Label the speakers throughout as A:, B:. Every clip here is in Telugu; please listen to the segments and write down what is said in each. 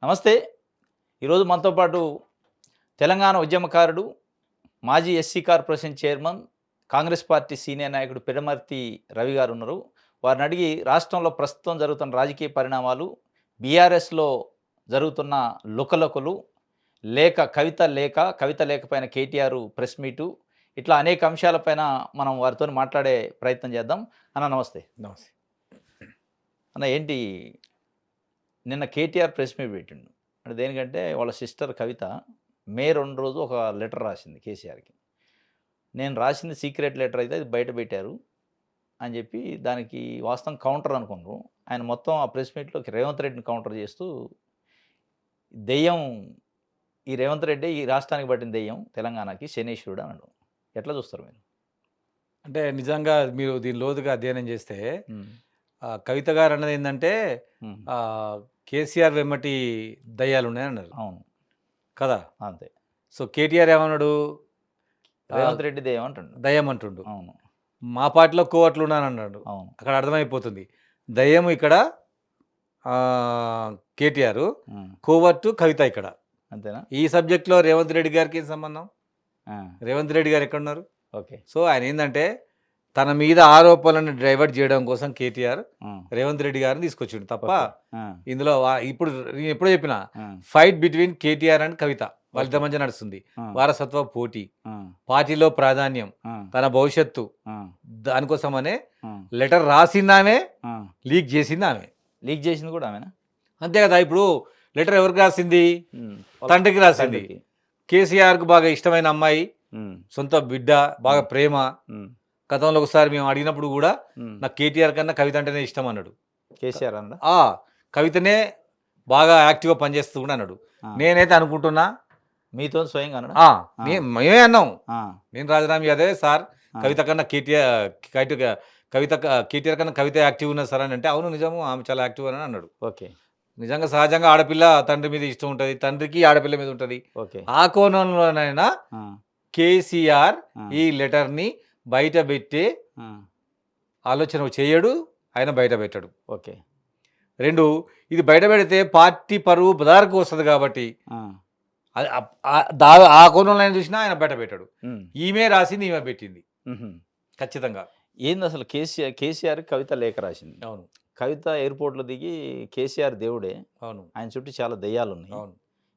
A: నమస్తే. ఈరోజు మనతో పాటు తెలంగాణ ఉద్యమకారుడు, మాజీ SC corporation chairman, Congress party senior నాయకుడు పిడమర్తి రవి గారు ఉన్నారు. వారిని అడిగి రాష్ట్రంలో ప్రస్తుతం జరుగుతున్న రాజకీయ పరిణామాలు, బీఆర్ఎస్‌లో జరుగుతున్న లుకలుకలు, కవిత లేఖ పైన కేటీఆర్ ప్రెస్ మీటు, ఇట్లా అనేక అంశాలపైన మనం వారితోని మాట్లాడే ప్రయత్నం చేద్దాం. అన్న నమస్తే.
B: నమస్తే.
A: అన్న ఏంటి నిన్న కేటీఆర్ ప్రెస్ మీట్ పెట్టిండు. అంటే దేనికంటే వాళ్ళ సిస్టర్ కవిత మే 2 రోజు ఒక లెటర్ రాసింది కేసీఆర్‌కి. నేను రాసింది సీక్రెట్ లెటర్ అయితే అది బయట పెట్టారు అని చెప్పి దానికి వాస్తవం కౌంటర్ అనుకున్నారు. ఆయన మొత్తం ఆ ప్రెస్ మీట్‌లోకి రేవంత్ రెడ్డిని కౌంటర్ చేస్తూ దెయ్యం ఈ రేవంత్ రెడ్డి ఈ రాష్ట్రానికి పట్టిన దెయ్యం తెలంగాణకి శనీశ్వరుడు అన్నాడు. ఎట్లా చూస్తారు మీరు?
B: అంటే నిజంగా మీరు దీని లోతుగా అధ్యయనం చేస్తే
A: హ్మ్.
B: కవిత గారు అన్నది ఏంటంటే
A: హ్మ్.
B: కేసీఆర్ వెమ్మటి దయ్యాలున్నాయన్నారు
A: అవును.
B: కదా!
A: అంతే.
B: సో కేటీఆర్ ఏమన్నాడు?
A: రేవంత్ రెడ్డి దెయ్యం అంటుండు.
B: దయ్యం అంటుండు.
A: అవును.
B: మా పార్టీలో కోవట్లున్నానన్నాడు.
A: అవును.
B: అక్కడ అర్థమైపోతుంది. దయ్యం ఇక్కడ కేటీఆర్,
A: హ్మ్.
B: కోవట్టు కవిత ఇక్కడ.
A: అంతేనా?
B: ఈ సబ్జెక్ట్‌లో రేవంత్ రెడ్డి గారికి ఏం సంబంధం?
A: ఆ!
B: రేవంత్ రెడ్డి గారు ఎక్కడున్నారు?
A: ఓకే.
B: సో ఆయన ఏందంటే తన మీద ఆరోపణలను డైవర్ట్ చేయడం కోసం కేటీఆర్
A: హ్మ్.
B: రేవంత్ రెడ్డి గారిని తీసుకొచ్చిండు తప్ప
A: ఓకే. ఆ!
B: ఇందులో ఇప్పుడు నేను ఎప్పుడో చెప్పిన
A: ఆ!
B: ఫైట్ బిట్వీన్ కేటీఆర్ అండ్ కవిత వాళ్ళిద్దరి మధ్య నడుస్తుంది.
A: ఆ!
B: వారసత్వ పోటీ,
A: ఆ!
B: పార్టీలో ప్రాధాన్యం,
A: ఆ!
B: తన భవిష్యత్తు,
A: ఆ!
B: దానికోసమనే
A: ఆ!
B: లెటర్ రాసిందామే,
A: ఆ!
B: లీక్ చేసింది ఆమె.
A: లీక్ చేసింది కూడా ఆమెనా?
B: అంతే కదా. ఇప్పుడు లెటర్ ఎవరికి రాసింది?
A: హ్మ్.
B: తండ్రికి రాసింది.
A: తండ్రికి.
B: కేసీఆర్కు బాగా ఇష్టమైన అమ్మాయి,
A: హ్మ్.
B: సొంత బిడ్డ, బాగా ప్రేమ.
A: హ్మ్.
B: గతంలో ఒకసారి మేము అడిగినప్పుడు కూడా
A: హ్మ్.
B: నాకు కేటీఆర్ కన్నా కవిత అంటేనే ఇష్టం అన్నాడు.
A: కేసీఆర్ అన్నాడా?
B: కవితనే బాగా యాక్టివ్గా పనిచేస్తూ కూడా అన్నాడు.
A: ఆ!
B: నేనైతే అనుకుంటున్నా,
A: మీతో స్వయంగా అన్నాడా?
B: మేమే అన్నాం.
A: ఆ!
B: నేను రాజీనామా అదే సార్,
A: ఆ!
B: కవిత కన్నా కేటీఆర్ కన్నా కవిత యాక్టివ్ ఉన్నది సార్ అని అంటే, అవును నిజము ఆమె చాలా యాక్టివ్ అని అన్నాడు.
A: ఓకే.
B: నిజంగా సహజంగా ఆడపిల్ల తండ్రి మీద ఇష్టం ఉంటుంది, తండ్రికి ఆడపిల్ల మీద ఉంటుంది.
A: ఓకే.
B: ఆ కోణంలోనైనా
A: ఆ!
B: కేసీఆర్
A: ఆ!
B: ఈ లెటర్ని బయట పెట్టే
A: ఆ!
B: ఆలోచన చేయడు, ఆయన బయట పెట్టడు.
A: ఓకే.
B: 2 ఇది బయట పెడితే పార్టీ పరువు బదారుకు వస్తది కాబట్టి
A: ఆ!
B: అది ఆ కోణంలో ఆయన చూసినా ఆయన బయట పెట్టాడు.
A: హ్మ్.
B: ఈమె రాసింది, ఈమె పెట్టింది
A: హుహు.
B: ఖచ్చితంగా.
A: ఏందసలు కేసీఆర్ కవిత లేఖ రాసింది.
B: అవును.
A: కవిత ఎయిర్‌పోర్ట్‌లో దిగి కేసీఆర్ దేవుడే.
B: అవును.
A: ఆయన చుట్టూ చాలా దెయ్యాలున్నాయి.
B: అవును.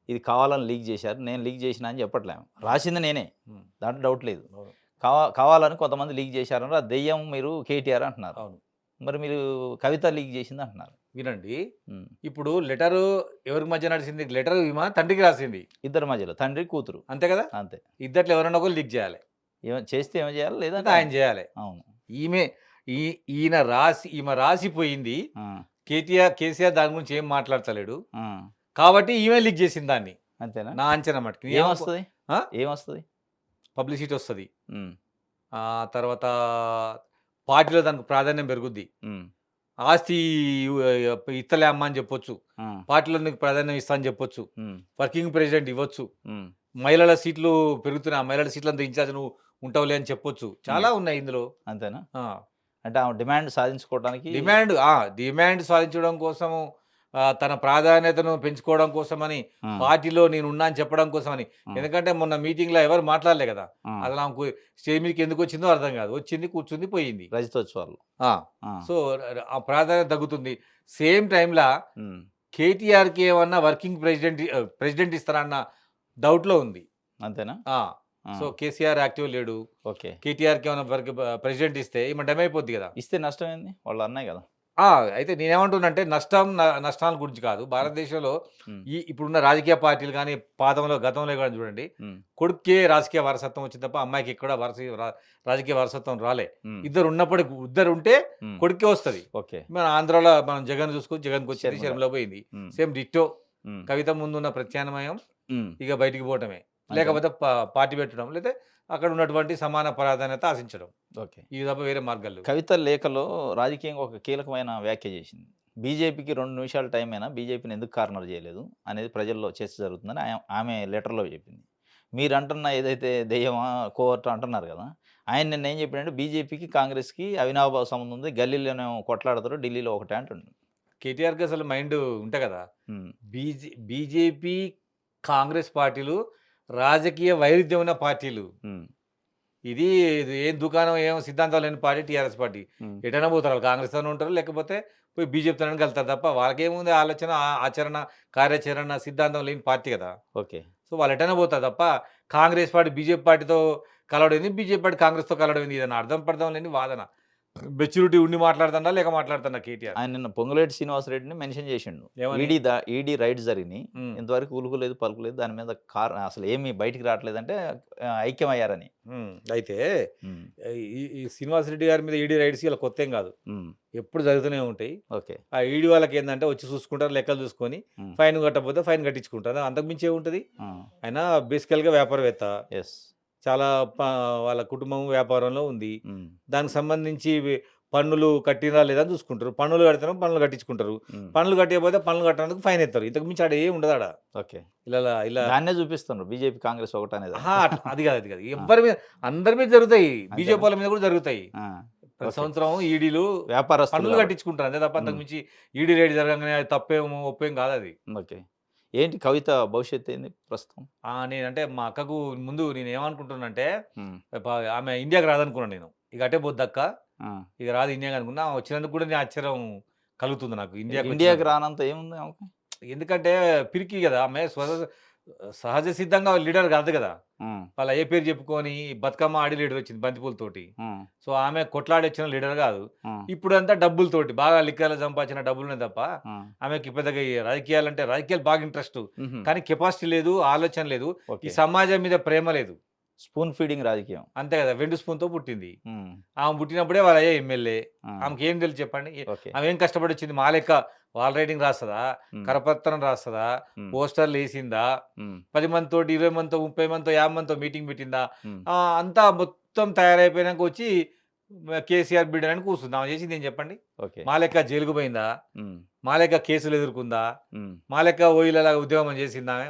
A: ఇది కావాలని లీక్ చేశారు. నేను లీక్ చేసినా అని చెప్పట్లే ఆమె. రాసింది నేనే.
B: హ్మ్.
A: దాంట్లో డౌట్ లేదు.
B: అవును.
A: కావాలని కొంతమంది లీక్ చేశారన్నారు. ఆ దెయ్యం మీరు కేటీఆర్ అంటున్నారు.
B: అవును.
A: మరి మీరు కవిత లీక్ చేసింది అంటున్నారు.
B: వినండి.
A: హ్మ్.
B: ఇప్పుడు లెటరు ఎవరికి మధ్య నడిచింది? లెటరు ఈమె తండ్రికి రాసింది.
A: ఇద్దరి మధ్యలో తండ్రి, కూతురు.
B: అంతే కదా!
A: అంతే.
B: ఇద్దట్లో ఎవరైనా ఒకరు లీక్ చేయాలి.
A: చేస్తే ఏమి చేయాలి? లేదంటే
B: లేదా ఆయన చేయాలి.
A: అవును.
B: ఈమె ఈ ఈమె రాసిపోయింది.
A: ఆ!
B: కేసీఆర్ దాని గురించి ఏం మాట్లాడతలేడు.
A: ఆ!
B: కాబట్టి ఈమె లీక్ చేసింది దాన్ని.
A: అంతేనా?
B: నా అంచనా మట్టుకు.
A: ఏమొస్తది?
B: ఆ?
A: ఏమొస్తది?
B: పబ్లిసిటీ వస్తది.
A: హ్మ్.
B: తర్వాత పార్టీలో దానికి ప్రాధాన్యం పెరుగుద్ది.
A: హ్మ్.
B: ఆస్తి ఇత్తలే అమ్మ అని చెప్పొచ్చు.
A: ఆ!
B: పార్టీలో నీకు ప్రాధాన్యం ఇస్తా అని చెప్పొచ్చు.
A: హ్మ్.
B: వర్కింగ్ ప్రెసిడెంట్ ఇవ్వచ్చు.
A: హ్మ్.
B: మహిళల సీట్లు పెరుగుతున్నాయి. ఆ మహిళల సీట్లంతా ఇన్ఛార్జ్ నువ్వు ఉంటావులే అని చెప్పొచ్చు.
A: హ్మ్.
B: చాలా ఉన్నాయి ఇందులో.
A: అంతేనా?
B: ఆ!
A: అంటే ఆమె డిమాండ్ సాధించుకోవడానికి
B: డిమాండ్ సాధించడం కోసము, తన ప్రాధాన్యతను పెంచుకోవడం కోసమని,
A: ఆ!
B: పార్టీలో నేనున్నా అని చెప్పడం కోసమని.
A: ఆ!
B: ఎందుకంటే మొన్న మీటింగ్‌లో ఎవరు మాట్లాడలే కదా!
A: ఆ!
B: అసలు ఆమెకు స్టేజ్ మీదకి ఎందుకొచ్చిందో అర్థం కాదు. వచ్చింది, కూర్చుంది, పోయింది.
A: రజతోత్సవాలు.
B: ఆ!
A: ఆ!
B: సో, ఆ ప్రాధాన్యత తగ్గుతుంది. సేమ్ టైమ్‌లా
A: హ్మ్.
B: కేటీఆర్‌కి ఏమన్నా వర్కింగ్ ప్రెసిడెంట్ ఇస్తారా అన్న డౌట్‌లో ఉంది.
A: అంతేనా?
B: ఆ!
A: ఆ!
B: సో, కేసీఆర్ యాక్టివ్ లేడు.
A: ఓకే.
B: కేటీఆర్‌కి ఏమన్నా ప్రెసిడెంట్ ఇస్తే ఈమె డమ్ అయిపోద్ది కదా!
A: ఇస్తే నష్టమేంది? వాళ్ళ అన్నయ్య గదా!
B: అయితే నేనేమంటున్నానంటే నష్టాల గురించి కాదు.
A: హ్మ్.
B: భారతదేశంలో
A: హ్మ్.
B: ఇప్పుడున్న రాజకీయ పార్టీలు గాని, గతంలో కూడా చూడండి.
A: హ్మ్.
B: కొడుక్కే రాజకీయ వారసత్వం వచ్చింది తప్ప అమ్మాయికి ఎక్కడ రాజకీయ వారసత్వం రాలే.
A: హ్మ్.
B: ఇద్దరుంటే
A: హ్మ్.
B: కొడుక్కే వస్తది.
A: ఓకే.
B: మన ఆంధ్రాలో మనం జగన్ చూసుకో, జగన్‌కొచ్చింది,
A: షర్మిల.
B: షర్మిల పోయింది.
A: హ్మ్.
B: సేమ్ డిట్టో
A: హ్మ్.
B: కవిత ముందున్న ప్రత్యామ్నాయం
A: హ్మ్.
B: ఇక బయటికి పోవటమే.
A: అంతేనా?
B: లేకపోతే పార్టీ పెట్టడం. లేతే అక్కడ ఉన్నటువంటి సమాన ప్రాధాన్యత ఆశించడం.
A: ఓకే.
B: ఇవి తప్ప వేరే మార్గాలు లేవు.
A: కవిత లేఖలో రాజకీయంగా ఒక కీలకమైన వ్యాఖ్య చేసింది. బీజేపీకి 2 నిమిషాల టైం అయినా బీజేపీని ఎందుకు కార్నర్ చేయలేదు అనేది ప్రజల్లో చర్చ జరుగుతుందని ఆమె లెటర్‌లో చెప్పింది. మీరంటున్న ఏదైతే దెయ్యమా, కోవర్టా అంటున్నారు కదా! ఆయన నిన్న ఏం చెప్పాడంటే బీజేపీకి, కాంగ్రెస్‌కి అవినాభావ సంబంధం ఉంది. గల్లీలోనేమో కొట్లాడతారు, ఢిల్లీలో ఒకటే అంటుండు.
B: కేటీఆర్‌కి అసలు మైండ్ ఉంటే కదా!
A: హ్మ్.
B: బీజేపీ, కాంగ్రెస్ పార్టీలు రాజకీయ వైరుధ్యం ఉన్న పార్టీలు.
A: హ్మ్.
B: ఇది ఇది ఏం దుకాణం, ఏం సిద్ధాంతాలు లేని పార్టీ టీఆర్ఎస్ పార్టీ.
A: హ్మ్.
B: ఎటైనా పోతారు. వాళ్ళు కాంగ్రెస్‌తోనే ఉంటారు. లేకపోతే పోయి బీజేపీతోనే కలుస్తారు తప్ప వాళ్ళకేముంది ఆలోచన, ఆచరణ, కార్యాచరణ, సిద్ధాంతం లేని పార్టీ కదా!
A: ఓకే.
B: సో, వాళ్ళు ఎటైనా పోతారు తప్ప కాంగ్రెస్ పార్టీ బీజేపీ పార్టీతో కలవడం ఏంది, బీజేపీ పార్టీ కాంగ్రెస్‌తో కలవడం ఏంది, ఇదని అర్థం పర్థం లేని వాదన. మెచ్యూరిటీ ఉండి మాట్లాడుతుండా, లేక మాట్లాడుతుండా కేటీఆర్?
A: ఆయన నిన్న పొంగులేటి శ్రీనివాసరెడ్డిని మెన్షన్ చేసిండు.
B: ఏమని?
A: ఈడీ రైడ్స్ జరిగినాయి.
B: హ్మ్.
A: ఇంతవరకు ఉలుకులేదు, పలుకులేదు. దాని మీద అసలు ఏమి బయటికి రావట్లేదంటే ఐక్యమయ్యారని.
B: అయితే
A: హ్మ్.
B: ఈ ఈ శ్రీనివాసరెడ్డి గారి మీద ఈడీ రైడ్స్ ఇలా కొత్తేం కాదు.
A: హ్మ్.
B: ఎప్పుడు జరుగుతూనే ఉంటాయి.
A: ఓకే.
B: ఆ ఈడీ వాళ్ళకేందంటే వచ్చి చూసుకుంటారు, లెక్కలు చూసుకొని
A: హ్మ్.
B: ఫైన్ కట్టకపోతే ఫైన్ కట్టించుకుంటారు. అంతకు మించి ఏముంటది?
A: ఆ!
B: ఆయన బేసికల్‌గా వ్యాపారవేత్త.
A: యెస్.
B: చాలా ప వాళ్ళ కుటుంబం వ్యాపారంలో ఉంది.
A: హ్మ్.
B: దానికి సంబంధించి పన్నులు కట్టిరా లేదా అని చూసుకుంటారు. పన్నులు కడితేనేమో పన్నులు కట్టించుకుంటారు.
A: హ్మ్.
B: పన్నులు కట్టకపోతే పన్నులు కట్టనందుకు ఫైన్ ఎత్తారు. ఇంతకు మించి ఆడ ఏమి ఉండదాడ.
A: ఓకే.
B: ఇలా
A: దాన్నే చూపిస్తున్నారు. బీజేపీ, కాంగ్రెస్ ఒకటనేదాన్ని.
B: అహా! అట్లా అది కాదు, అది కాదు.
A: ఆ!
B: ఎవ్వరి మీద అందరి మీద జరుగుతాయి. బీజేపీ
A: అంతేనా?
B: వాళ్ళ మీద కూడా జరుగుతాయి.
A: ఆ!
B: ప్రతి
A: ఓకే.
B: సంవత్సరం ఈడీలు
A: వ్యాపారస్తులు
B: పన్నులు
A: కాబట్టి.
B: కట్టించుకుంటారు. అంతే తప్ప అంతకు
A: హ్మ్.
B: మించి ఈడీ రైడ్ జరగంగానే అది తప్పేమో, ఒప్పేం కాదది.
A: ఓకే. ఏంటి కవిత భవిష్యత్తు ఏంది ప్రస్తుతం?
B: నేనంటే మా అక్కకు ముందు నేనేమనుకుంటున్నానంటే
A: హ్మ్.
B: ప ఆమె ఇండియాకి రాదనుకున్నాను నేను. ఇక అటే పోద్దక్క.
A: ఆ!
B: ఇక రాదు ఇండియాకి అనుకున్నా. ఆమె వచ్చినందుకు కూడా నేను ఆశ్చర్యం కలుగుతుంది నాకు
A: ఇండియాకి
B: ఇండియాకొచ్చినందుకు.
A: రానంత ఏముంది ఆమెకి?
B: ఎందుకంటే పిరికి గదా! ఆమె సహజ సిద్ధంగా లీడర్ కాదు గదా!
A: హ్మ్.
B: వాళ్ళ అయ్య పేరు చెప్పుకొని బతుకమ్మ ఆడి లీడర్ వచ్చింది బంతిపూలతోటి.
A: హ్మ్.
B: సో, ఆమె కొట్లాడొచ్చిన లీడర్ గాదు.
A: హ్మ్.
B: ఇప్పుడంతా డబ్బులతోటి బాగా లిక్కర్‌లో సంపాదించిన డబ్బులున్నాయి తప్ప,
A: హ్మ్.
B: ఆమెకి పెద్దగా ఈ రాజకీయాలు బాగా ఇంట్రెస్టు.
A: హుహు.
B: కానీ కెపాసిటీ లేదు, ఆలోచన లేదు. ఈ
A: ఓకే.
B: సమాజం మీద ప్రేమ లేదు.
A: స్పూన్ ఫీడింగ్ రాజకీయం.
B: అంతే గదా! వెండి స్పూన్‌తో పుట్టింది.
A: హ్మ్.
B: ఆమె పుట్టినప్పుడే వాళ్ళ అయ్య ఎమ్మెల్యే.
A: ఆ!
B: ఆమెకేం తెలుసు చెప్పండి?
A: ఓకే.
B: ఆమె ఏం కష్టపడొచ్చింది? మా లెక్క వాల్ రైటింగ్ రాస్తదా?
A: హ్మ్.
B: కరపత్రం రాస్తదా?
A: హ్మ్.
B: పోస్టర్‌లేసిందా?
A: హ్మ్.
B: 10 మందితోటి, 20 మందితో, 30 మందితో, 50 మందితో మీటింగ్ పెట్టిందా?
A: హ్మ్.
B: అంతా మొత్తం తయారైపోయినాక వచ్చి కేసీఆర్ బిడ్డనని కూర్చుంది. ఆమె చేసిందేం చెప్పండి?
A: ఓకే.
B: మా లెక్క జైలుకు పోయిందా?
A: హ్మ్.
B: మా లెక్క కేసులు ఎదుర్కొందా?
A: హ్మ్.
B: మా లెక్క ఓయిలలాగా ఉద్యమం చేసిందామె?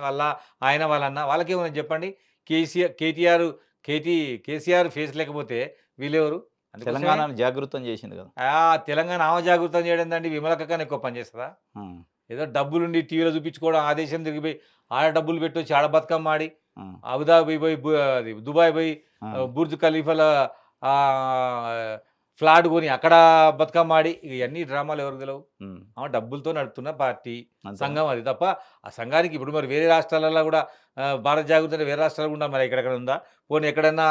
B: ఆయన, వాళ్ళ అన్న వాళ్ళకేముందని చెప్పండి? కేసీఆర్, కేటీఆర్, కేటీ కేసీఆర్ ఫేస్ లేకపోతే వీళ్ళెవరు? అందుకోసమే
A: తెలంగాణను జాగృతం చేసింది కదా!
B: తెలంగాణ ఆమె జాగృతం చేయడందండి విమలక్క కన్నా ఎక్కువ పని చేస్తదా?
A: ఆ!
B: ఏదో డబ్బులుండి టీవీలో చూపించుకోవడం, ఆ దేశం తిరిగిపోయి ఆడ డబ్బులు పెట్టొచ్చి ఆడ బతుకమ్మ ఆడి,
A: ఆ!
B: అబుదాబి పోయి అది దుబాయ్ పోయి
A: ఆ!
B: బుర్జ్ ఖలీఫాల ఆహ్, ఫ్లాట్ కొని అక్కడ బతుకమ్మ ఆడి ఇయన్నీ డ్రామాలు ఎవరికి తెలవు?
A: హ్మ్.
B: డబ్బులతో నడుపుతున్న పార్టీ,
A: అంతేనా?
B: సంఘం అది తప్ప ఆ సంఘానికి ఇప్పుడు మరి వేరే రాష్ట్రాలలో గూడా భారత జాగృతి అంటే వేరే రాష్ట్రాల్లో కూడా మరి ఎక్కడెక్కడ ఉందా? పోనీ ఎక్కడన్నా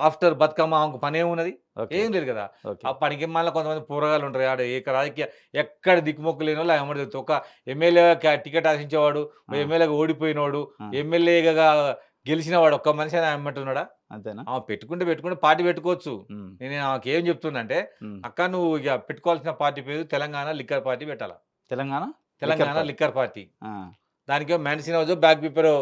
B: ఆఫ్టర్ బతుకమ్మ ఆమెకు పనేమున్నది?
A: ఓకే.
B: ఏం లేదు గదా!
A: ఓకే.
B: ఆ పనికి మాలిన కొంతమంది పోరగాళ్ళుంటారు. ఆడ రాజకీయ ఎక్కడ దిక్కుమొక్కు లేనోళ్ళు ఆమె ఎమ్మటే తిరుగుతారు. ఒక ఎమ్మెల్యేగా టికెట్ ఆశించేవాడు, ఓ
A: ఆ!
B: ఎమ్మెల్యేగా ఓడిపోయినోడు,
A: ఆ!
B: ఎమ్మెల్యేగా గెలిచినవాడు ఒక్క మనిషి ఆమె ఎమ్మట ఉన్నాడా?
A: అంతేనా?
B: ఆమె పెట్టుకుంటే పార్టీ పెట్టుకోవచ్చు.
A: హ్మ్.
B: నేను ఆమెకేం చెప్తున్నంటే,
A: హ్మ్.
B: "అక్క నువ్వు ఇగ పెట్టుకోవాల్సిన పార్టీ పేరు తెలంగాణ లిక్కర్ పార్టీ పెట్టాల.
A: Telangana liquor
B: Telangana
A: party.
B: Liquor party.
A: ఆ!
B: దానికేమో మ్యాన్సినోజో, బ్యాక్ పేపరో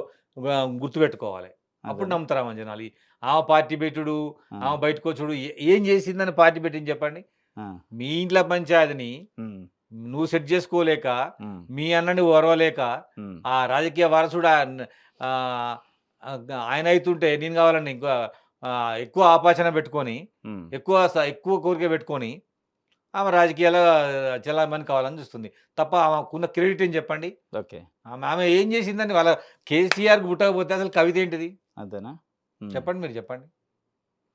B: గుర్తుపెట్టుకోవాలి. అప్పుడు
A: అంతేనా?
B: నమ్ముతారు ఆమెను జనాలు. ఆమె పార్టీ పెట్టుడు,
A: ఆ!
B: ఆమె బయటకొచ్చుడు ఏం చేసిందని పార్టీ పెట్టింది చెప్పండి?
A: ఆ!
B: మీ ఇంట్ల పంచాయతీని
A: హ్మ్.
B: నువ్వు సెట్ చేసుకోలేక,
A: హ్మ్.
B: మీ అన్నని ఓర్వలేక,
A: హ్మ్.
B: ఆ రాజకీయ వారసుడు ఆహ్, ఆయనైతుంటే నేను కావాలని ఇంకా ఎక్కువ ఆపాచన పెట్టుకొని,
A: హ్మ్.
B: ఎక్కువ కోరిక పెట్టుకొని, ఆమె రాజకీయాల్లో చెలామణి కావాలని చూస్తుంది. తప్ప ఆమెకున్న క్రెడిట్ ఏం చెప్పండి?
A: ఓకే.
B: ఆమె ఏం చేసిందని వాళ్ళ కేసీఆర్‌కి పుట్టకపోతే అసలు కవిత ఏంటిది?
A: అంతేనా? హ్మ్.
B: చెప్పండి మీరు చెప్పండి.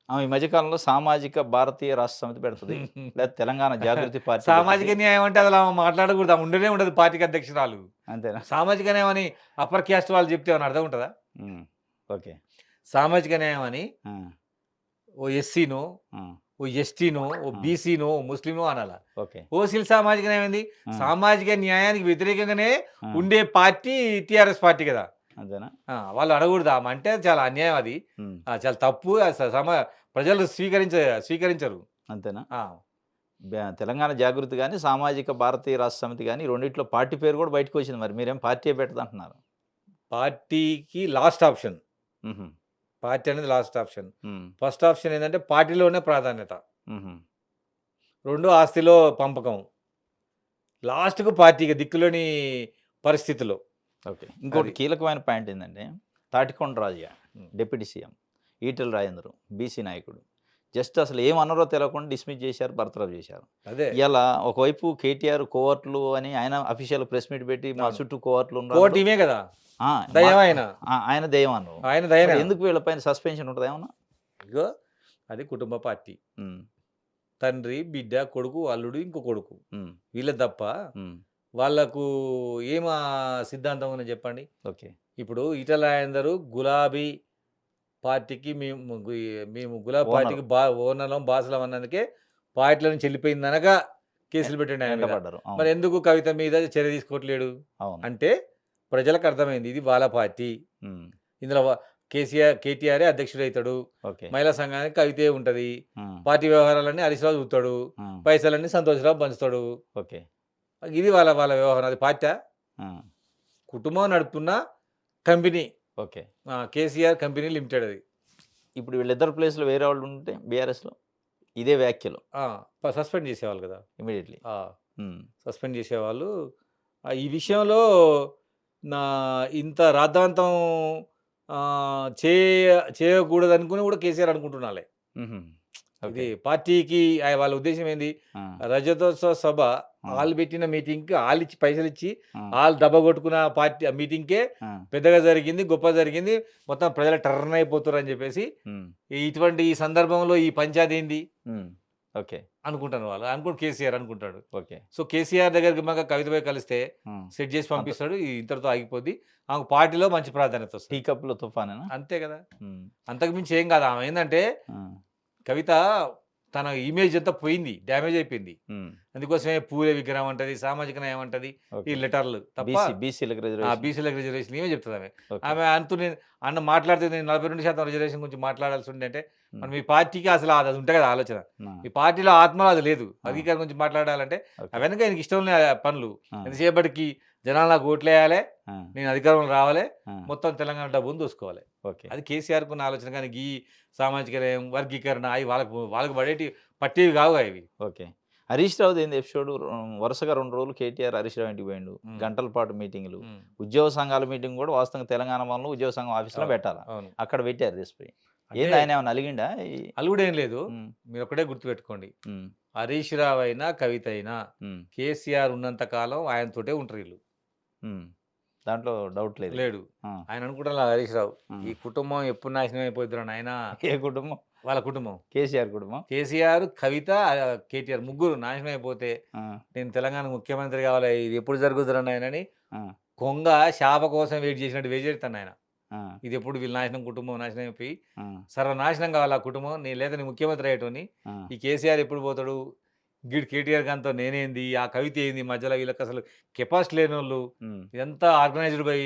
A: ఆమె ఈ మధ్య కాలంలో సామాజిక భారతీయ రాష్ట్ర సమితి పెడతది. లేదా తెలంగాణ జాగృతి పార్టీ పెట్టిద్ది.
B: సామాజిక న్యాయం అంటే అసలు ఆమె మాట్లాడకూడదు. ఆమె ఉండనే ఉండదు పార్టీకి అధ్యక్షురాలు.
A: అంతేనా?
B: సామాజిక న్యాయం అని అప్పర్ క్యాస్ట్ వాళ్ళు చెప్తే ఏమన్నా అర్థం ఉంటదా?
A: హ్మ్. ఓకే.
B: సామాజిక న్యాయం అని
A: ఆ!
B: ఓ ఎస్సీనో,
A: ఆ!
B: ఓ ఎస్టీనో, ఓ
A: ఆ!
B: బీసీనో, ఓ ముస్లిమో అనాల.
A: ఓకే.
B: ఓసీల సామాజిక న్యాయం ఏంది?
A: ఆ!
B: సామాజిక న్యాయానికి వ్యతిరేకంగానే
A: ఆ!
B: ఉండే పార్టీ టీఆర్ఎస్ పార్టీ కదా!
A: అంతేనా?
B: వాళ్ళు అడగకూడదు. ఆమె అంటే చాలా అన్యాయం అది.
A: హ్మ్.
B: చాలా తప్పు. ప్రజలు స్వీకరించరు.
A: అంతేనా?
B: ఆ!
A: తెలంగాణ జాగృతి గాని, సామాజిక భారతీయ రాష్ట్ర సమితి గాని, ఈ రెండిట్లో పార్టీ పేరు కూడా బయటకొచ్చింది. మరి మీరేం పార్టీయే పెట్టదంటున్నారు.
B: పార్టీకి లాస్ట్ ఆప్షన్.
A: హుహు.
B: పార్టీ అనేది లాస్ట్ ఆప్షన్.
A: హ్మ్.
B: ఫస్ట్ ఆప్షన్ ఏందంటే పార్టీలోనే ప్రాధాన్యత.
A: హుహు.
B: 2 ఆస్తిలో పంపకం. లాస్ట్‌కు పార్టీ ఇక దిక్కులేని పరిస్థితిలో.
A: ఓకే. ఇంకోటి
B: అది.
A: కీలకమైన పాయింట్ ఏందంటే, తాటికొండ రాజయ్య
B: హ్మ్.
A: Deputy CM, Etela Rajender BC నాయకుడు, జస్ట్ అసలు ఏమన్నారో తెలవకుండా డిస్మిస్ చేశారు, బర్తరఫ్ చేశారు.
B: అదే.
A: ఇయాల ఒకవైపు కేటీఆర్ కోవర్టులు అని ఆయన అఫీషియల్ ప్రెస్ మీట్ పెట్టి మా
B: అవును.
A: చుట్టూ కోవర్టులు
B: కో
A: ఉన్నారు.
B: టీమే కదా!
A: ఆ!
B: దయ్యం
A: మా
B: ఆయన.
A: ఆయన దెయ్యం అన్నావు.
B: ఆయన
A: మరి
B: దయనే.
A: ఎందుకు వీళ్ళపైన సస్పెన్షన్ ఉంటదా ఏమన్నా?
B: ఇగో అది కుటుంబ పార్టీ.
A: హ్మ్.
B: తండ్రి, బిడ్డ, కొడుకు, అల్లుడు, ఇంకో కొడుకు.
A: హ్మ్.
B: వీళ్ళది తప్ప
A: హ్మ్.
B: వాళ్ళకు ఏం సిద్ధాంతం ఉన్నది చెప్పండి?
A: ఓకే.
B: ఇప్పుడు ఈటల రాజేందరు గులాబీ పార్టీకి మేము గులాబీ
A: ఓనరు.
B: పార్టీకి ఓనర్లం, బాసలం అన్నందుకే పార్టీల నుంచి వెళ్ళిపోయిందనక కేసులు పెట్టిండు ఆయన మీద.
A: వెంటపడ్డారు. అవును.
B: మరి ఎందుకు కవిత మీద చర్య తీసుకోవట్లేడు?
A: అవును.
B: అంటే ప్రజలకు అర్థమైంది ఇది వాళ్ళ పార్టీ.
A: హ్మ్.
B: ఇందులో కేటీఆరే అధ్యక్షుడైతాడు.
A: ఓకే.
B: మహిళా సంఘానికి కవితే ఉంటది.
A: హ్మ్.
B: పార్టీ వ్యవహారాలన్నీ హరీష్ రావు చూస్తాడు.
A: హ్మ్.
B: పైసలన్నీ సంతోషరావు పంచుతాడు.
A: ఓకే.
B: ఇది వాళ్ళ వాళ్ళ వ్యవహారం. అది పార్టా?
A: ఆ!
B: కుటుంబం నడుపుతున్న company.
A: Okay.
B: KCR company limited అది.
A: ఇప్పుడు వీళ్ళిద్దరి ప్లేస్‌లో వేరే వాళ్ళు ఉంటే బీఆర్ఎస్‌లో ఇదే వ్యాఖ్యలు
B: ఆ! సస్పెండ్ చేసేవాళ్ళు కదా!
A: ఇమ్మీడియేట్‌లీ.
B: ఆ!
A: హ్మ్.
B: సస్పెండ్ చేసేవాళ్ళు. ఈ విషయంలో నా ఇంత రాద్ధాంతం చేయకూడదనుకుని కూడా కేసీఆర్ అనుకుంటున్నాలే.
A: హుహు.
B: ఇది
A: ఓకే.
B: పార్టీకి వాళ్ళ ఉద్దేశ్యం ఏంది?
A: ఆ!
B: రజతోత్సవ సభ
A: ఆ!
B: ఆళ్ళు పెట్టిన మీటింగ్‌కి ఆళ్ళిచ్చి పైసలిచ్చి
A: ఆ!
B: ఆళ్ళు డబ్బా కొట్టుకున్న పార్టీ ఆ మీటింగ్‌కే
A: ఆ!
B: పెద్దగా జరిగింది, గొప్ప జరిగింది. మొత్తం ప్రజలు టర్న్ అయిపోతుర్రని చెప్పేసి
A: హ్మ్.
B: ఇటువంటి ఈ సందర్భంలో ఈ పంచాయతీ ఏంది
A: హ్మ్. ఓకే.
B: అనుకుంటారు వాళ్ళు. అనుకుంటే కేసీఆర్ అనుకుంటాడు.
A: ఓకే.
B: సో, కేసీఆర్ దగ్గరికి మాకు కవిత పోయి కలిస్తే
A: హ్మ్.
B: సెట్ చేసి
A: అంత
B: పంపిస్తాడు. ఇంతటితో ఆగిపోద్ది. ఆమెకు పార్టీలో మంచి ప్రాధాన్యత
A: టీ
B: వస్తది.
A: కప్‌లో తుఫానేనా?
B: అంతే కదా!
A: హ్మ్.
B: అంతకు మించి ఏం కాదు. ఆమె ఏందంటే
A: ఆ!
B: కవిత తన ఇమేజ్ అంతా పోయింది. డ్యామేజ్ అయిపోయింది.
A: హ్మ్.
B: అందుకోసమే పూలే విగ్రహం అంటది, సామాజిక న్యాయం అంటది, ఈ
A: ఓకే.
B: లెటర్లు తప్ప
A: బీసీలకు రిజర్వేషన్.
B: బీసీలకు రిజర్వేషన్ ఇవే చెప్తదామె.
A: ఓకే.
B: ఆమె అంతుని మాట్లాడితే నేను 42% రిజర్వేషన్ గురించి మాట్లాడాల్సి ఉండంటే,
A: హ్మ్.
B: మరి మీ పార్టీకి అసలు అది ఉంటది కదా ఆలోచన.
A: ఆ!
B: మీ పార్టీలో ఆత్మలో అది లేదు.
A: ఆ!
B: వర్గీకరణ గురించి మాట్లాడాలంటే
A: ఓకే.
B: అవన్నీ ఆయనకి ఇష్టం ఉన్న పనులు.
A: ఆ!
B: ఎంతసేపటికి జనాలు నాకు ఓట్లేయాలే,
A: ఆ!
B: నేను అధికారంలో రావాలే,
A: ఆ!
B: మొత్తం తెలంగాణ డబ్బును దోసుకోవాలి.
A: ఓకే.
B: అది కేసీఆర్‌కున్న ఆలోచన గాని సామాజిక న్యాయం, వర్గీకరణ అయి వాళ్ళకి పట్టేవి కావుగా ఇవి.
A: ఓకే. హరీష్ రావుది ఏంది ఎపిసోడు వరుసగా 2 రోజులు కేటీఆర్ హరీష్ రావు ఇంటికి పోయిండు.
B: హ్మ్.
A: గంటల పాటు మీటింగులు.
B: హ్మ్.
A: ఉద్యోగ సంఘాల మీటింగ్ గూడా వాస్తవంగా తెలంగాణ భవన్‌లో ఉద్యోగ సంఘం ఆఫీస్‌లో
B: అవును.
A: పెట్టాల.
B: అవును.
A: అక్కడ పెట్టారు తీసుకుపోయి.
B: అంటే
A: ఏంది ఆయనేమన్నా అలిగిండా?
B: అలుగుడేం లేదు.
A: హ్మ్.
B: మీరొక్కటే గుర్తుపెట్టుకోండి.
A: హ్మ్.
B: హరీష్ రావు అయినా, కవిత అయినా
A: హ్మ్.
B: కేసీఆర్ ఉన్నంత కాలం ఆయనతోటే ఉంటారీళ్ళు.
A: హ్మ్. దాంట్లో డౌట్ లేదిక.
B: లేడు.
A: ఆ!
B: ఆయన అనుకుంటాడు హరీష్ రావు.
A: ఆ!
B: ఈ కుటుంబం ఎప్పుడు నాశనం అయిపోద్దిరా నాయనా!
A: ఏ కుటుంబం?
B: వాళ్ళ కుటుంబం.
A: కేసీఆర్ కుటుంబం?
B: కేసీఆర్, కవిత, కేటీఆర్ ముగ్గురు నాశనం అయిపోతే
A: ఆ!
B: నేను తెలంగాణ ముఖ్యమంత్రి కావాలి. ఇది ఎప్పుడు జరుగుద్దిరా నాయనని
A: ఆ!
B: కొంగ శాప కోసం వెయిట్ చేసినట్టు వెయిట్ చేస్తాడు ఆయన.
A: ఆ!
B: ఇదెప్పుడు వీళ్ళ నాశనం కుటుంబం నాశనం అయిపోయి
A: ఆ!
B: సర్వనాశనం కావాలి ఆ కుటుంబం. లేదా నేను ముఖ్యమంత్రి అయ్యేటోడిని.
A: ఆ!
B: ఈ కేసీఆర్ ఎప్పుడు పోతాడు? కేటీఆర్ గానితో నేనేంది? ఆ కవిత ఏంది? మధ్యలో వీళ్ళకసలు కెపాసిటీ లేనోళ్ళు.
A: హ్మ్.
B: ఇదంతా ఆర్గనైజ్డ్ బై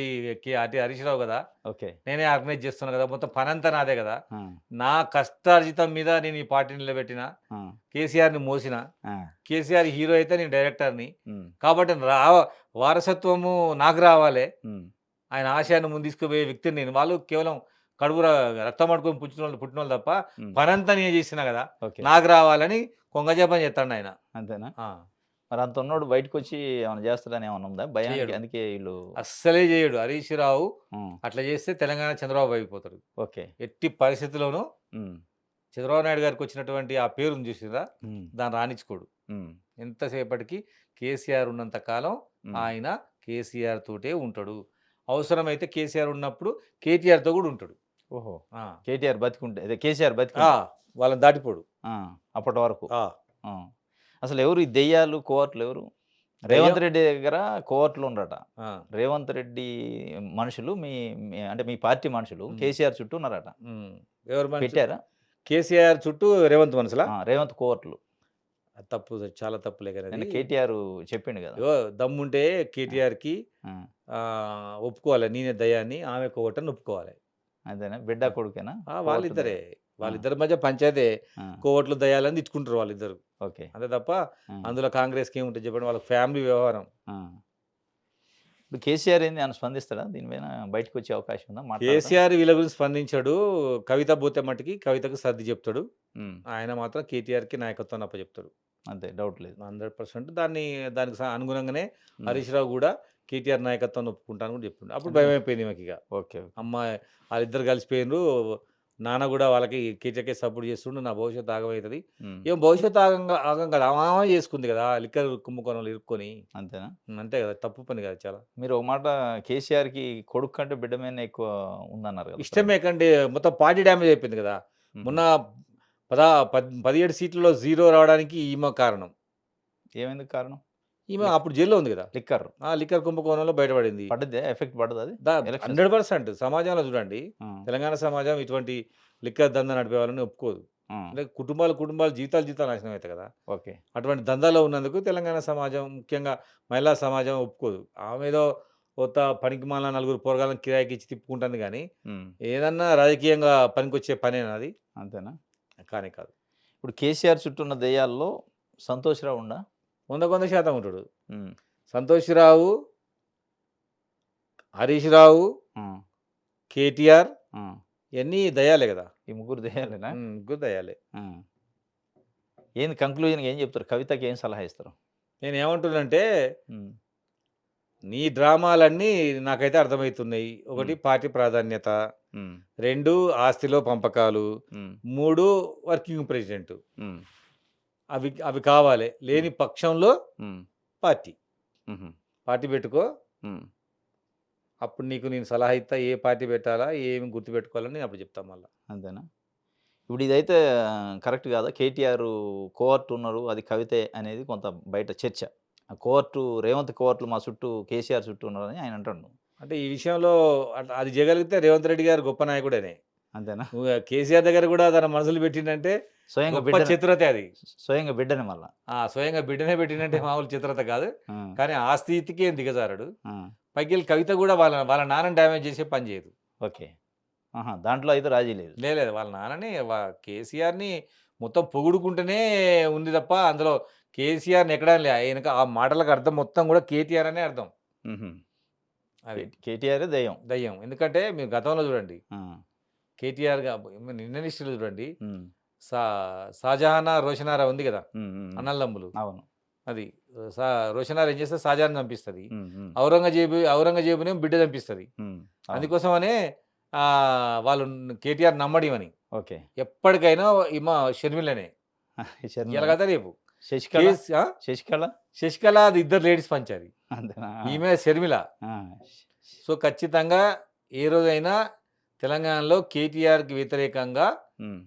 B: హరీష్ రావు గదా!
A: ఓకే.
B: నేనే ఆర్గనైజ్ చేస్తున్నా గదా! మొత్తం పనంతా నాదే గదా!
A: ఆ!
B: నా కష్టార్జితం మీద నేను ఈ పార్టీని నిలబెట్టిన.
A: ఆ!
B: కేసీఆర్‌ని మోసిన.
A: ఆ!
B: కేసీఆర్ హీరో అయితే నేను డైరెక్టర్‌ని.
A: హ్మ్.
B: కాబట్టి వారసత్వము నాకు రావాలే.
A: హ్మ్.
B: ఆయన ఆశయాన్ని ముందు తీసుకుపోయే వ్యక్తిని నేను. వాళ్ళు కేవలం కడుపు రక్తం పట్టుకొని పుట్టినోళ్ళు తప్ప
A: హ్మ్.
B: పనంతా నేను చేసినా గదా!
A: ఓకే.
B: నాకు రావాలని కొంగజేపం చేత్తండాయన.
A: అంతేనా?
B: ఆ!
A: మరి అంతున్నోడు బయటకొచ్చి ఏమన్నా చేస్తాడని ఏమన్నా ఉందా? భయానికి
B: చెయ్యడు.
A: అందుకే ఈళ్ళు
B: అస్సలే చేయడు. హరీష్ రావు
A: హ్మ్.
B: అట్లా చేస్తే తెలంగాణ చంద్రబాబు అయిపోతాడు.
A: ఓకే.
B: ఎట్టి పరిస్థితిలోనూ
A: హ్మ్.
B: చంద్రబాబు నాయుడు గారికొచ్చినటువంటి ఆ పేరుంది చూసిండ్రా?
A: హ్మ్.
B: దాన్ని రానిచ్చుకోడు.
A: హ్మ్.
B: ఎంతసేపటికి కేసీఆర్ ఉన్నంత కాలం
A: హ్మ్.
B: ఆయన కేసీఆర్ తోటే ఉంటాడు. అవసరమైతే కేసీఆర్ ఉన్నప్పుడు కేటీఆర్‌తో గూడా ఉంటాడు.
A: ఓహో!
B: ఆ!
A: కేటీఆర్ బతికుంటే అదే కేసీఆర్
B: ఆ!
A: బతికుంటే.
B: వాళ్ళని దాటిపోడు.
A: ఆ! అప్పటి వరకు.
B: ఆ!
A: ఆ! అసలెవరు ఈ దెయ్యాలు, కోవర్టులెవరు?
B: దెయ్యం
A: రేవంత్ రెడ్డి దగ్గర కోవర్టులుండ్రట.
B: ఆ!
A: రేవంత్ రెడ్డి మనుషులు మీ మీ అంటే మీ పార్టీ మనుషులు
B: హ్మ్.
A: కేసీఆర్ చుట్టూ ఉన్నారట.
B: హ్మ్. ఎవరు మనుషులు?
A: పెట్టారా?
B: కేసీఆర్ చుట్టూ రేవంత్ మనుషులా?
A: ఆ! రేవంత్ కోవర్టులు.
B: అది తప్పు. చాలా తప్పులే
A: నిన్న
B: గానది.
A: కేటీఆర్ చెప్పిండు గదా!
B: ఇగో దమ్ముంటే
A: ఆ!
B: కేటీఆర్‌కి
A: ఆ!
B: ఒప్పుకోవాలి. నేనే దయ్యాన్ని, ఆమె కొవ్వొట్టని ఒప్పుకోవాలి.
A: అంతేనా? బిడ్డ
B: ఆ!
A: కొడుకేనా? కోవర్టు
B: వాళ్ళిద్దరే.
A: దెయ్యం. ఆ!
B: వాళ్ళిద్దరి మధ్య పంచాయతే.
A: ఆ!
B: కోవట్లు, దయ్యాలని తిట్టుకుంటారు వాళ్ళిద్దరు.
A: ఓకే.
B: అంతే తప్ప
A: ఆ!
B: అందులో కాంగ్రెస్‌కి ఏముంటది చెప్పండి. వాళ్ళ ఫ్యామిలీ వ్యవహారం.
A: ఆ! ఇప్పుడు కేసీఆర్ ఏంది ఏమన్నా స్పందిస్తాడా? దీని మీద బయటకొచ్చే అవకాశం ఉందా? మాట్లాడతా?
B: కేసీఆర్ వీళ్ళ గురించి స్పందించడు. కవిత పోతే మట్టికి కవితకు సర్ది చెప్తాడు.
A: హ్మ్.
B: ఆయన మాత్రం కేటీఆర్‌కి నాయకత్వాన్ని అప్పచెప్తాడు.
A: అంతే డౌట్ లేదు.
B: 100% దానికి అనుగుణంగానే
A: హ్మ్.
B: హరీష్ రావు గూడా కేటీఆర్ నాయకత్వాన్ని ఒప్పుకుంటాను కూడా చెప్పిండు. అప్పుడు
A: అంతేనా?
B: భయమైపోయింది ఈమెకిగ.
A: ఓకే. ఓకే.
B: అమ్మ! ఆళ్ళిద్దరు కలిసిపోయిండ్రు. నాన్న కూడా వాళ్ళకి కేటీఆర్‌కే సపోర్ట్ చేస్తుండు. నా భవిష్యత్తు ఆగమవుతది.
A: హ్మ్.
B: ఏం భవిష్యత్తు ఆగం కాదు. ఆమె చేసుకుంది కదా! లిక్కర్ కుంభకోణంలో ఇరుక్కొని.
A: అంతేనా?
B: అంతే కదా! తప్పు పని కాదు చాలా.
A: మీరు ఒక మాట కేసీఆర్‌కి కొడుకు కంటే బిడ్డ మీదనే ఎక్కువ ఉందన్నారు కదా!
B: ఇష్టమే కంటే మొత్తం పార్టీ డ్యామేజ్ అయిపోయింది కదా!
A: హుహు.
B: మొన్న పదా 17 సీట్లలో 0 రావడానికి ఈమె కారణం.
A: ఏమైందుకు కారణం?
B: ఈమె
A: లిక్
B: అప్పుడు జైల్‌లో ఉంది కదా!
A: లిక్కర్
B: ఆ! లిక్కర్ కుంభకోణంలో బయటపడింది.
A: పడ్డదా? ఎఫెక్ట్ పడ్డదా అది?
B: దా
A: ఎలక్షన్స్
B: 100% సమాజంలో చూడండి.
A: ఆ!
B: తెలంగాణ సమాజం ఇటువంటి లిక్కర్ దందా నడిపే వాళ్ళని ఒప్పుకోదు.
A: ఆ!
B: అంటే కుటుంబాలు జీవితాలు నాశనం అవుతాయి కదా!
A: ఓకే.
B: అటువంటి దందాలో ఉన్నందుకు తెలంగాణ సమాజం ముఖ్యంగా మహిళా సమాజం ఒప్పుకోదు. ఆమేదో పనికిమాలిన నలుగురు పోరగాళ్ళని కిరాయికిచ్చి తిప్పుకుంటుంది గానీ,
A: హ్మ్.
B: ఏదన్నా రాజకీయంగా పనికొచ్చే పనేనా అది?
A: అంతేనా?
B: కానే కాదు.
A: ఇప్పుడు కేసీఆర్ చుట్టూ ఉన్న దెయ్యాల్లో సంతోష్ రావు ఉండా?
B: 100% ఉంటాడు.
A: హ్మ్.
B: సంతోష్ రావు, హరీష్ రావు,
A: ఆ!
B: కేటీఆర్
A: ఆ!
B: ఇయన్నీ దయ్యాలే గదా!
A: ఈ ముగ్గురు దెయ్యాలేనా?
B: ముగ్గురు దయ్యాలే.
A: ఆ! ఏంది కంక్లూజన్‌గా ఏం చెప్తారు? కవితకి ఏం సలహా ఇస్తారు?
B: నేనేమంటున్నానంటే,
A: హ్మ్.
B: నీ డ్రామాలన్నీ నాకైతే అర్థమైతున్నాయి.
A: హ్మ్.
B: 1 పార్టీ ప్రాధాన్యత,
A: హ్మ్.
B: 2 ఆస్తిలో పంపకాలు,
A: హ్మ్.
B: 3 వర్కింగ్ ప్రెసిడెంట్.
A: హ్మ్.
B: అవి అవి కావాలి.
A: హ్మ్.
B: లేని పక్షంలో
A: హ్మ్.
B: పార్టీ.
A: హుహు.
B: పార్టీ పెట్టుకో.
A: హ్మ్.
B: అప్పుడు నీకు నేను సలహా ఇత్తా. ఏ పార్టీ పెట్టాలా? ఏమి గుర్తుపెట్టుకోవాలని నేను అప్పుడు చెప్తా మళ్ళా.
A: అంతేనా? ఇప్పుడు ఇదైతే కరెక్ట్ కాదా? కేటీఆర్ కోవర్ట్ ఉన్నారు. అది కవితే అనేది కొంత బయట చర్చ. ఆ కోవర్టు రేవంత్ కోవర్ట్‌లు మా చుట్టూ కేసీఆర్ చుట్టూ ఉన్నారని ఆయన అంటుండు.
B: అంటే ఈ విషయంలో అది చేయగలిగితే రేవంత్ రెడ్డి గారు గొప్ప నాయకుడేనే.
A: అంతేనా?
B: నువ్వు కేసీఆర్ దగ్గర కూడా తన మనసులు పెట్టిండంటే
A: స్వయంగా
B: గొప్ప
A: బిడ్డనే
B: చతురతే అది.
A: స్వయంగా బిడ్డనే మళ్ళా.
B: స్వయంగా బిడ్డనే పెట్టిండంటే మామూలు చిత్రత కాదు.
A: ఆ!
B: కానీ ఆ స్థితికి ఏం దిగజారడు.
A: ఆ!
B: పైకెళ్ళి కవిత కూడా వాళ్ళ వాళ్ళ నాన్నని డ్యామేజ్ చేసే పని చేయదు.
A: ఓకే. ఆహా! దాంట్లో అయితే రాజీ లేదు.
B: లేదు వాళ్ళ నాన్నని కేసీఆర్‌ని మొత్తం పొగుడుకుంటూనే ఉంది తప్ప అందులో కేసీఆర్‌ని ఎక్కడా లే. ఆయనకు ఆ మాటలకు అర్థం మొత్తం కూడా కేటీఆర్ అనే అర్థం.
A: హుహు.
B: అది
A: కేటీఆరే దెయ్యం.
B: దయ్యం. ఎందుకంటే మీరు గతంలో చూడండి.
A: ఆ!
B: కేటీఆర్ నిన్న హిస్టరీలో చూడండి.
A: హ్మ్.
B: షా 'షాజహానా, రోషనారా' ఉంది కదా!
A: హ్మ్. హ్మ్. హ్మ్.
B: అన్నదమ్ములు.
A: అవును.
B: అది రోషనారా ఏం చేస్తది షాజహాన్‌ని చంపిస్తది.
A: హ్మ్. హ్మ్.
B: ఔరంగజేబునేమో బిడ్డ చంపిస్తది.
A: హ్మ్. అవును.
B: అందుకోసమనే వాళ్ళు కేటీఆర్ నమ్మడివని.
A: ఓకే.
B: ఎప్పటికైనా షర్మిలనే. ఇయాల
A: షర్మిలనా?
B: కాదా రేపు.
A: శశికళ?
B: కేస్ ఆ!
A: శశికళ?
B: శశికళ అది ఇద్దరు లేడీస్ పంచాది.
A: అంతేనా? ఆ!
B: ఈమె షర్మిల.
A: ఆ!
B: సో, ఖచ్చితంగా ఏ రోజైనా తెలంగాణలో కేటీఆర్‌కి వ్యతిరేకంగా
A: హ్మ్.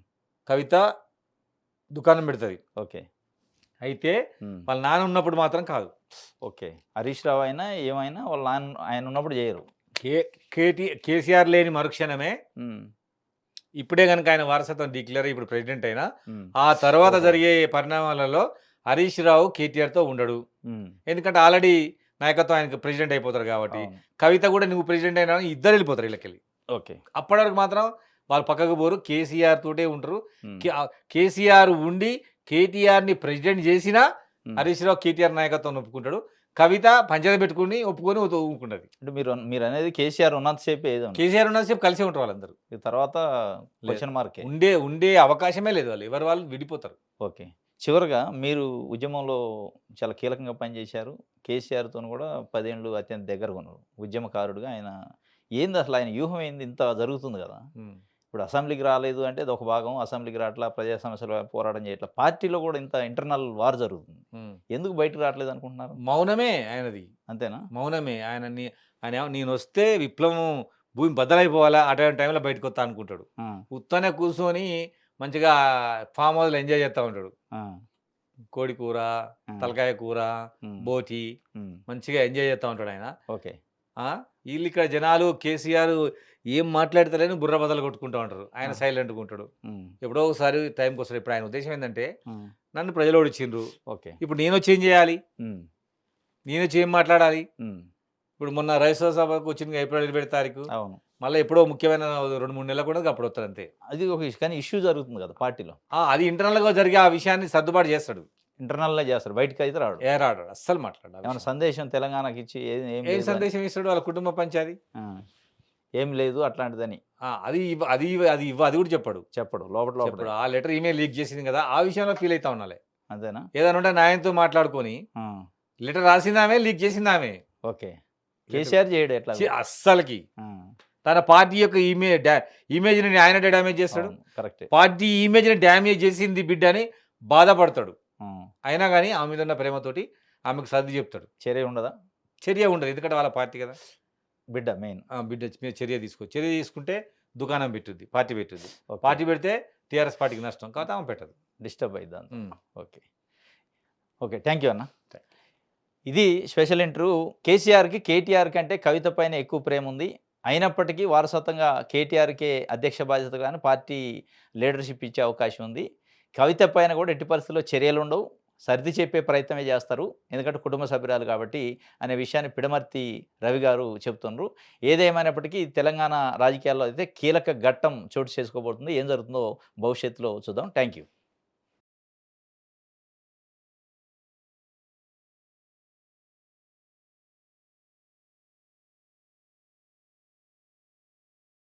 B: కవిత దుకాణం పెడతది.
A: ఓకే.
B: అయితే
A: హ్మ్.
B: వాళ్ళ నాన్న ఉన్నప్పుడు మాత్రం కాదు.
A: ఓకే. హరీష్ రావు అయినా, ఏమైనా వాళ్ళ ఆయన ఉన్నప్పుడు జేయరు.
B: కే కేసీఆర్ లేని మరుక్షణమే
A: హ్మ్.
B: ఇప్పుడే గనుక ఆయన వారసత్వం డిక్లేర్ ఇప్పుడు ప్రెసిడెంట్ అయినా,
A: హ్మ్.
B: ఆ తర్వాత
A: ఓహో!
B: జరిగే పరిణామాలలో హరీష్ రావు కేటీఆర్‌తో ఉండడు.
A: హ్మ్.
B: ఎందుకంటే ఆల్రెడీ నాయకత్వం ఆయనకి ప్రెసిడెంట్ అయిపోతారు కాబట్టి.
A: అవును.
B: కవిత కూడా నువ్వు ప్రెసిడెంట్ అయినా ఇద్దరు వెళ్ళిపోతారు ఈళ్ళకెళ్ళి.
A: ఓకే.
B: అప్పటి వరకు మాత్రం వాళ్ళు పక్కకు పోరు. కేసీఆర్ తోటే ఉంటారు.
A: హ్మ్.
B: కేసీఆర్ ఉండి కేటీఆర్‌ని ప్రెసిడెంట్ చేసినా
A: హ్మ్.
B: హరీష్ రావు కేటీఆర్ నాయకత్వాన్ని ఒప్పుకుంటాడు. కవిత పంచాయతీ పెట్టుకొని ఒప్పుకొని ఊకుంటది.
A: అంటే మీరనేది కేసీఆర్ ఉన్నంత సేపే ఏదోను.
B: కేసీఆర్ ఉన్నంత సేపు కలిసే ఉంటారు వాళ్ళందరూ.
A: ఇక తర్వాత
B: లేదు.
A: క్వెషన్ మార్కే.
B: ఉండే అవకాశమే లేదు వాళ్ళు. ఎవరు వాళ్ళు విడిపోతారు.
A: ఓకే. చివరగా మీరు ఉద్యమంలో చాలా కీలకంగా పనిచేశారు. కేసీఆర్‌తోని గూడా 10 ఏళ్ళు అత్యంత దగ్గరగున్నారు. ఉద్యమకారుడుగా ఆయన ఏందసలు ఆయన వ్యూహం ఏంది? ఇంత జరుగుతుంది గదా!
B: హ్మ్.
A: ఇప్పుడు అసెంబ్లీకి రాలేదు అంటే అదొక భాగం. అసెంబ్లీకి రాట్లా, ప్రజా సమస్యల పోరాటం చేయట్లా. పార్టీలో గూడా ఇంత ఇంటర్నల్ వార్ జరుగుతుంది.
B: హ్మ్.
A: ఎందుకు బయటకి రావట్లేదనుకుంటున్నారు?
B: మౌనమే ఆయనది.
A: అంతేనా?
B: మౌనమే. ఆయనేమో నేనొస్తే విప్లవం భూమి బద్దలైపోవాలా అటువంటి టైంలో బయటకొత్తా అనుకుంటాడు.
A: ఆ!
B: ఉత్తనే కూసోని మంచిగా ఫార్మ్ హౌస్‌లో ఎంజాయ్ చేత్తా ఉంటాడు.
A: ఆ!
B: కోడి కూర,
A: ఆ!
B: తలకాయ కూర,
A: హ్మ్.
B: బోటి
A: హ్మ్.
B: మంచిగా ఎంజాయ్ చేత్తా ఉంటాడాయన.
A: ఓకే.
B: ఆ! ఈళ్ళిక్కడ జనాలు కేసీఆర్ ఏం మాట్లాడతలేని బుర్ర బద్దలు కొట్టుకుంటా ఉంటారు. ఆయన
A: ఆ!
B: సైలెంట్‌గుంటాడు.
A: హ్మ్.
B: ఎప్పుడో ఒకసారి టైంకొస్తాడు. ఇప్పుడు ఆయన ఉద్దేశ్యం ఏందంటే,
A: హ్మ్.
B: నన్ను ప్రజలు ఓడించిండ్రు.
A: ఓకే.
B: ఇప్పుడు నేనొచ్చి ఏం చేయాలి?
A: హ్మ్.
B: నేనొచ్చి ఏం మాట్లాడాలి?
A: హ్మ్.
B: ఇప్పుడు మొన్న రైతుల సభకు వచ్చిందిగా ఏప్రిల్ 21 తారీఖు.
A: అవును.
B: మళ్ళా ఎప్పుడో ముఖ్యమైన 2, 3 నెలలకు కూడా అప్పుడొత్తడంతే.
A: అది ఒక కానీ ఇష్యూ జరుగుతుంది గదా! పార్టీలో.
B: అది ఇంటర్నల్‌గా జరిగే ఆ విషయాన్ని సర్దుబాటు చేస్తాడు.
A: ఇంటర్నల్‌నే చేస్తాడు. బయటికైతే రాడు.
B: రాడు. అస్సలు మాట్లాడడు ఆ
A: ఏమన్నా
B: విషయం.
A: సందేశం తెలంగాణకిచ్చి ఏం
B: ఏం
A: లేదు అని.
B: సందేశం ఇస్తాడు వాళ్ళ కుటుంబ పంచాది?
A: ఆ! ఏం లేదు అట్లాంటిదని
B: అది ఇవ్వ అది ఇవ్వ అది ఇవ్వ అది కూడా చెప్పడు.
A: చెప్పడు. లోపట లోపటే.
B: చెప్పడు. ఆ లెటర్ ఈమె లీక్ చేసింది కదా! ఆ విషయంలో ఫీల్ అయితా ఉండాలే.
A: అంతేనా?
B: ఏదైనా ఉంటే నాయనతో మాట్లాడుకొని,
A: ఆ!
B: లెటర్ రాసిందామె, లీక్ చేసిందామె.
A: ఓకే.
B: లెటర్
A: కేసీఆర్ చేయడు ఎట్లాగో.
B: అస్సలకి.
A: ఆ!
B: తన పార్టీ యొక్క ఇమేజ్‌ని ఆయన డ్యామేజ్ చేస్తాడు.
A: అవును. కరెక్టే.
B: పార్టీ ఇమేజ్‌ని డ్యామేజ్ చేసింది బిడ్డ అని బాధపడతాడు.
A: హ్మ్.
B: అయినా గాని ఆమె మీద ఉన్న ప్రేమతోటి ఆమెకు సర్ది చెప్తాడు.
A: చర్య ఉండదా?
B: చర్య ఉండదు. ఎందుకంటే వాళ్ళ పార్టీ కదా!
A: బిడ్డ మెయిన్.
B: బిడ్డ మీద చర్య తీసుకో. చర్య తీసుకుంటే దుకాణం పెట్టుద్ది. పార్టీ పెట్టుద్ది.
A: ఓకే.
B: పార్టీ పెడితే టీఆర్ఎస్ పార్టీకి నష్టం. కాకపోతే ఆమె పెట్టదు.
A: డిస్టర్బ్ అయిద్ది అంతా.
B: హ్మ్.
A: ఓకే. ఓకే. థ్యాంక్ యూ అన్న. ఇది స్పెషల్ ఇంటర్వ్యూ. కేసీఆర్‌కి, కేటీఆర్ కంటే కవిత పైన ఎక్కువ ప్రేముంది. అయినప్పటికీ వారసత్వంగా కేటీఆర్‌కే అధ్యక్ష బాధ్యత గాని పార్టీ లీడర్‌షిప్ ఇచ్చే అవకాశం ఉంది. కవిత పైన కూడా ఎట్టి పరిస్థితుల్లో చర్యలుండవు. సర్ది చెప్పే ప్రయత్నమే చేస్తారు. ఎందుకంటే కుటుంబ సభ్యురాలు కాబట్టి అనే విషయాన్ని పిడమర్తి రవి గారు చెప్తున్నారు. ఏదేమైనప్పటికీ తెలంగాణ రాజకీయాల్లో అయితే కీలక ఘట్టం చోటు చేసుకోబోతుంది. ఏం జరుగుతుందో భవిష్యత్తులో చూద్దాం. Thank you.